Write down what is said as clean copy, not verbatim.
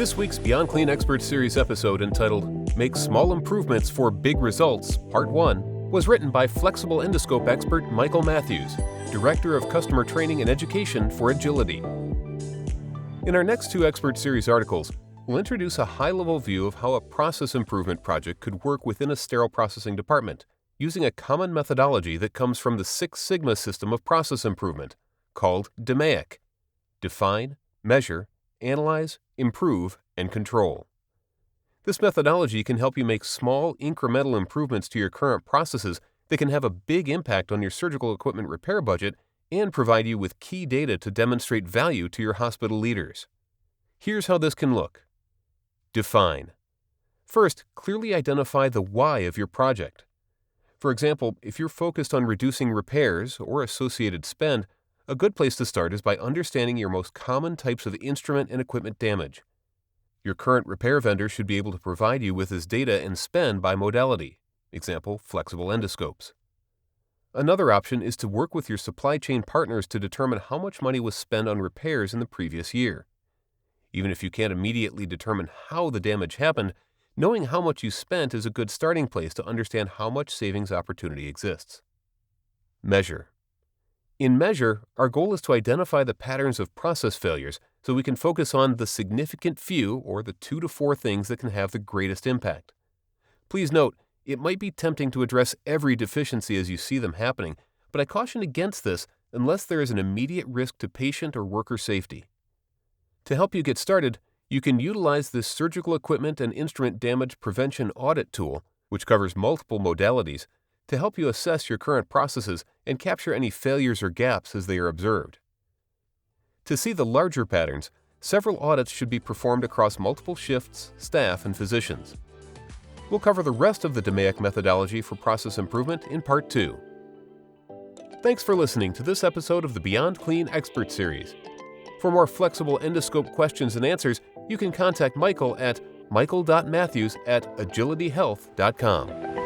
This week's Beyond Clean Expert Series episode entitled Make Small Improvements for Big Results, Part 1, was written by Flexible Endoscope Expert Michael Matthews, Director of Customer Training and Education for Agility. In our next two Expert Series articles, we'll introduce a high-level view of how a process improvement project could work within a sterile processing department, using a common methodology that comes from the Six Sigma system of process improvement, called DMAIC: Define, Measure, Analyze, Improve, and Control. This methodology can help you make small, incremental improvements to your current processes that can have a big impact on your surgical equipment repair budget and provide you with key data to demonstrate value to your hospital leaders. Here's how this can look. Define. First, clearly identify the why of your project. For example, if you're focused on reducing repairs or associated spend, a good place to start is by understanding your most common types of instrument and equipment damage. Your current repair vendor should be able to provide you with this data and spend by modality, example, flexible endoscopes. Another option is to work with your supply chain partners to determine how much money was spent on repairs in the previous year. Even if you can't immediately determine how the damage happened, knowing how much you spent is a good starting place to understand how much savings opportunity exists. Measure. In Measure, our goal is to identify the patterns of process failures so we can focus on the significant few or the 2 to 4 things that can have the greatest impact. Please note, it might be tempting to address every deficiency as you see them happening, but I caution against this unless there is an immediate risk to patient or worker safety. To help you get started, you can utilize this surgical equipment and instrument damage prevention audit tool, which covers multiple modalities, to help you assess your current processes and capture any failures or gaps as they are observed. To see the larger patterns, several audits should be performed across multiple shifts, staff, and physicians. We'll cover the rest of the DMAIC methodology for process improvement in Part 2. Thanks for listening to this episode of the Beyond Clean Expert Series. For more flexible endoscope questions and answers, you can contact Michael at michael.matthews@agilityhealth.com.